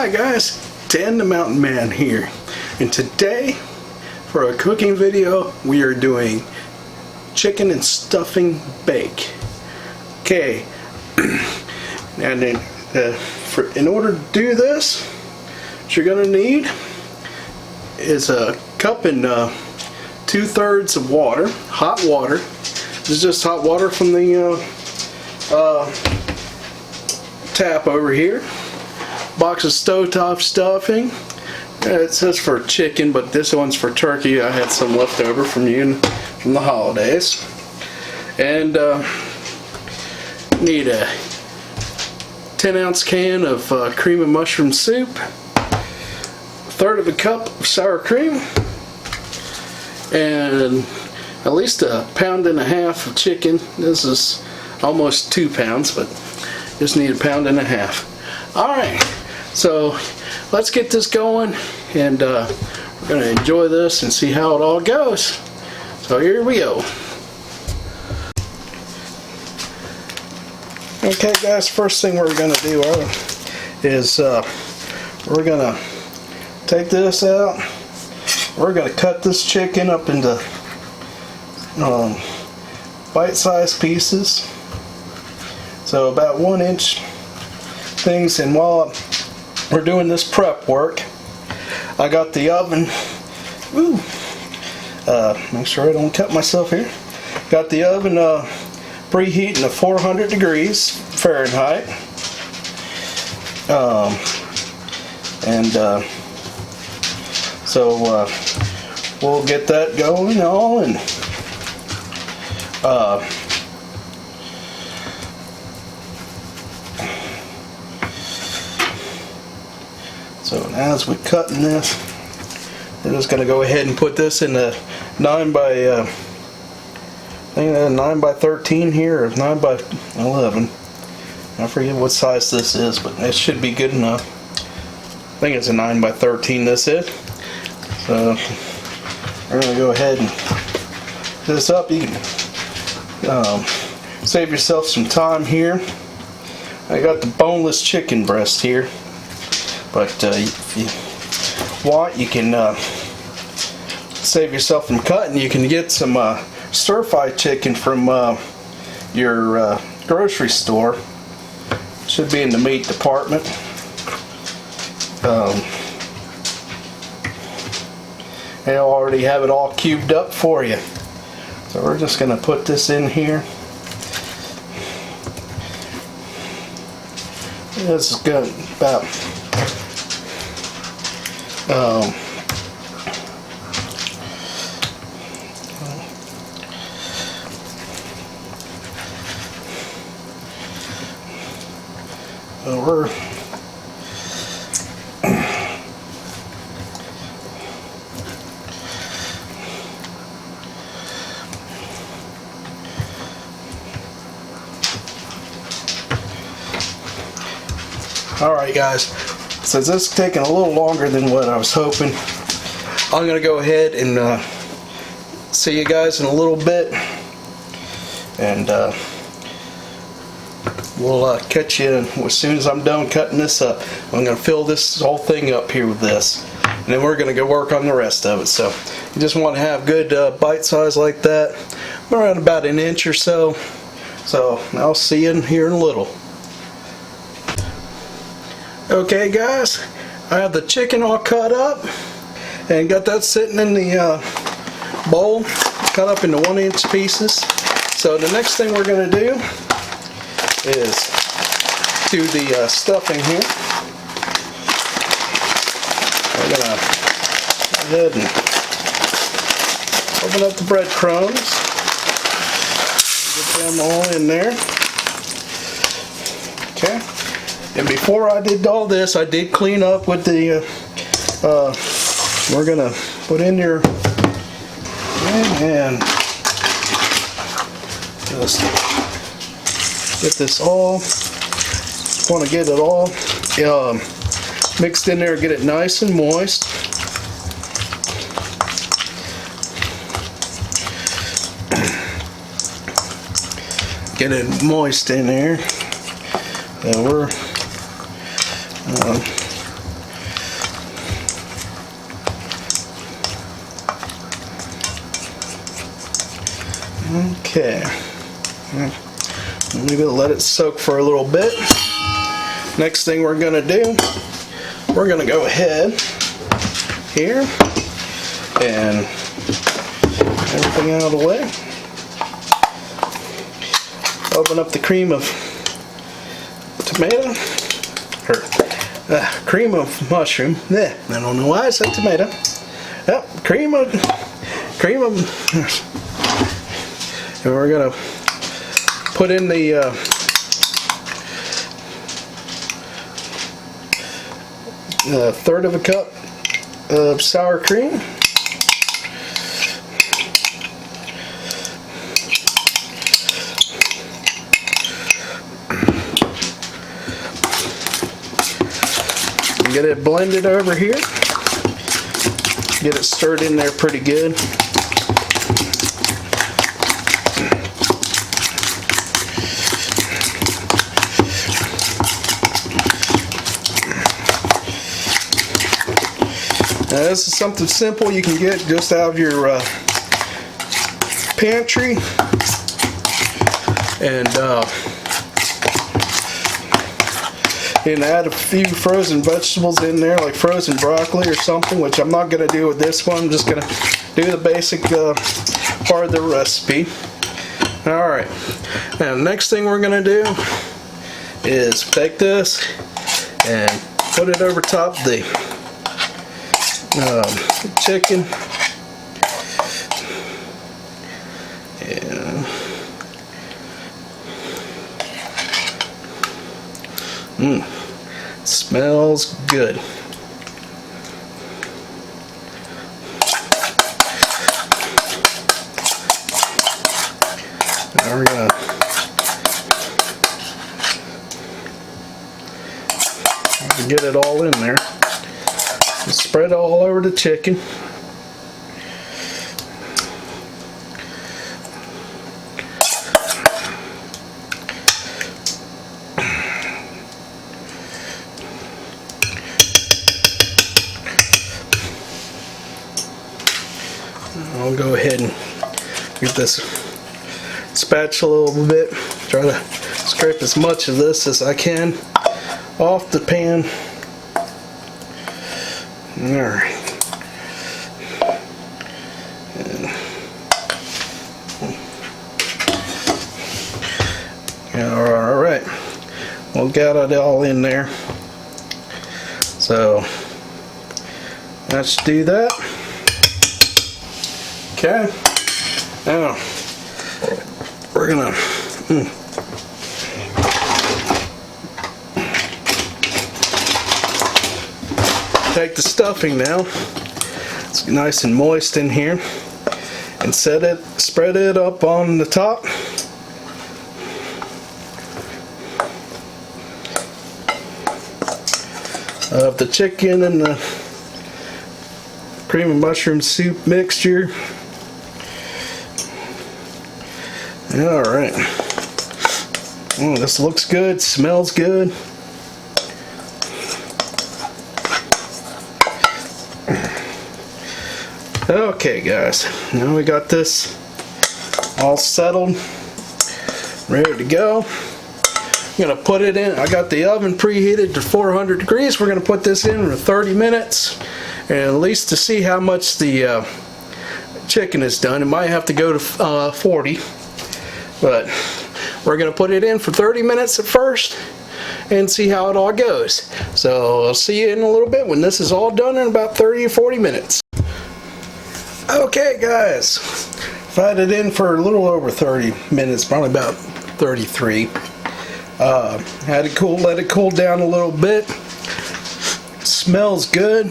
Hi guys, Dan the Mountain Man here, and today for a cooking video we are doing chicken and stuffing bake. Okay, and then in order to do this, what you're gonna need is a cup and 2/3 of water, hot water. This is just hot water from the tap over here. Box of stovetop stuffing. It says for chicken, but this one's for turkey. I had some left over from from the holidays. And need a 10-ounce can of cream and mushroom soup, 1/3 of a cup of sour cream, and at least 1.5 pounds of chicken. This is almost 2 pounds, but just need 1.5 pounds. Alright, so let's get this going, and we're going to enjoy this and see how it all goes. So here we go. Okay guys, first thing we're going to do is we're going to take this out. We're going to cut this chicken up into bite-sized pieces, so about 1-inch things. And while we're doing this prep work, I got the oven. Make sure I don't cut myself here. Got the oven preheating to 400 degrees Fahrenheit, so we'll get that going on. And so now as we're cutting this, we're just going to go ahead and put this in a 9 by 13 here, or 9 by 11. I forget what size this is, but it should be good enough. I think it's a 9 by 13 this is. So we're going to go ahead and put this up. You can save yourself some time here. I got the boneless chicken breast here, but if you want, you can save yourself from cutting. You can get some stir-fried chicken from your grocery store. Should be in the meat department. They'll already have it all cubed up for you. So we're just going to put this in here. This is good, about we're alright guys, since this is taking a little longer than what I was hoping, I'm going to go ahead and see you guys in a little bit, and we'll catch you as soon as I'm done cutting this up. I'm going to fill this whole thing up here with this, and then we're going to go work on the rest of it. So you just want to have good bite size like that, around about 1 inch or so. So I'll see you in here in a little. Okay guys, I have the chicken all cut up and got that sitting in the bowl, cut up into 1-inch pieces. So the next thing we're going to do is do the stuffing here. We're going to go ahead and open up the breadcrumbs, get them all in there. Okay. And before I did all this, I did clean up with the, we're going to put in your, and just get this all, want to get it all mixed in there, get it nice and moist. Get it moist in there. And we're Okay. I'm gonna let it soak for a little bit. Next thing we're gonna do, we're gonna go ahead here and everything out of the way. Open up the cream of tomato, or cream of mushroom. I don't know why I said tomato. Yep, cream of, and we're gonna put in the third of a cup of sour cream. Get it blended over here. Get it stirred in there pretty good. Now this is something simple you can get just out of your pantry, and add a few frozen vegetables in there, like frozen broccoli or something, which I'm not going to do with this one. I'm just going to do the basic part of the recipe. Alright, now the next thing we're going to do is take this and put it over top the chicken. Smells good. Now we're gonna get it all in there. Spread it all over the chicken. I'll go ahead and get this spatula a little bit. Try to scrape as much of this as I can off the pan. Alright. Alright. We'll get it all in there. So let's do that. Okay, now we're gonna take the stuffing now. It's nice and moist in here, and spread it up on the top. Of the chicken and the cream and mushroom soup mixture. Alright. Oh, this looks good, smells good. Okay guys, now we got this all settled, ready to go. I'm going to put it in. I got the oven preheated to 400 degrees. We're going to put this in for 30 minutes, and at least to see how much the chicken is done. It might have to go to 40. But we're going to put it in for 30 minutes at first and see how it all goes. So I'll see you in a little bit when this is all done in about 30 or 40 minutes. Okay guys, I've had it in for a little over 30 minutes, probably about 33. Had it cool, let it cool down a little bit. Smells good.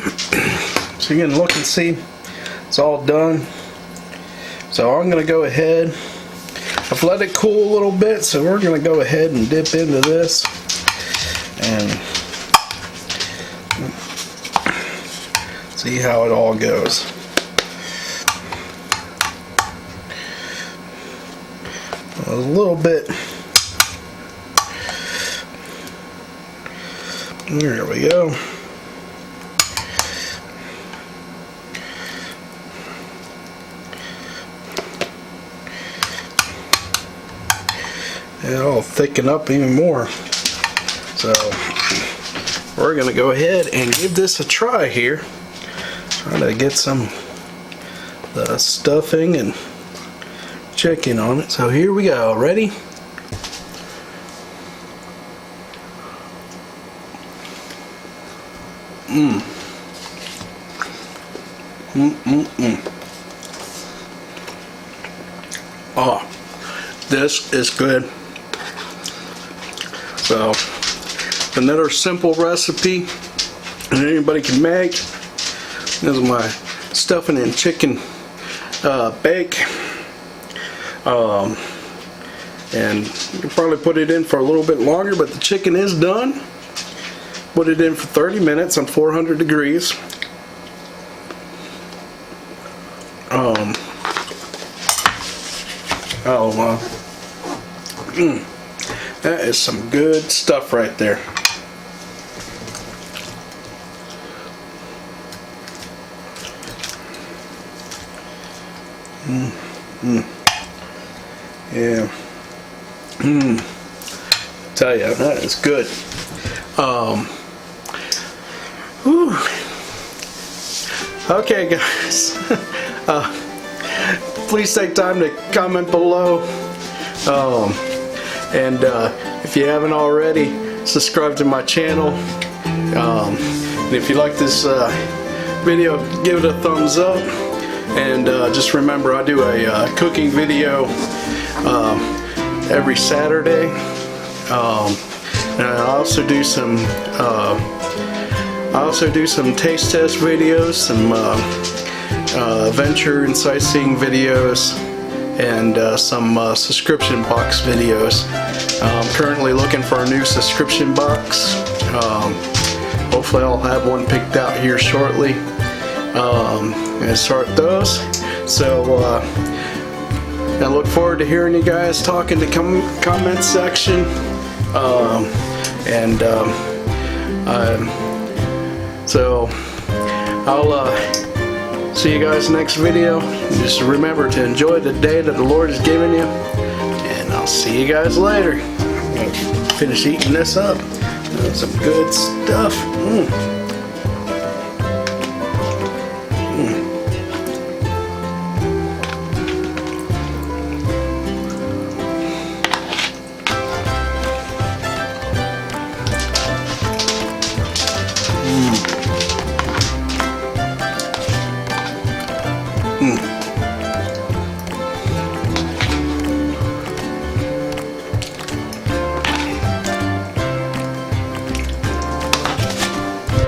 So you can look and see it's all done. So I'm going to go ahead. I've let it cool a little bit, so we're going to go ahead and dip into this and see how it all goes. A little bit. There we go. it'll thicken up even more. So we're gonna go ahead and give this a try here. Try to get some the stuffing and chicken on it. So here we go. Ready? Oh, this is good. So, another simple recipe that anybody can make. This is my stuffing and chicken bake. And you can probably put it in for a little bit longer, but the chicken is done. Put it in for 30 minutes on 400 degrees. That is some good stuff right there. Yeah. Tell you, that is good. Whew. Okay, guys. Please take time to comment below. And if you haven't already, subscribe to my channel. And if you like this video, give it a thumbs up. And just remember, I do a cooking video every Saturday. And I also do some taste test videos, some adventure and sightseeing videos, and some subscription box videos. I'm currently looking for a new subscription box. Hopefully I'll have one picked out here shortly. And start those. So I look forward to hearing you guys talk in the comment section. So I'll see you guys next video. Just remember to enjoy the day that the Lord has given you, and I'll see you guys later. I'm gonna finish eating this up. Some good stuff. Mm.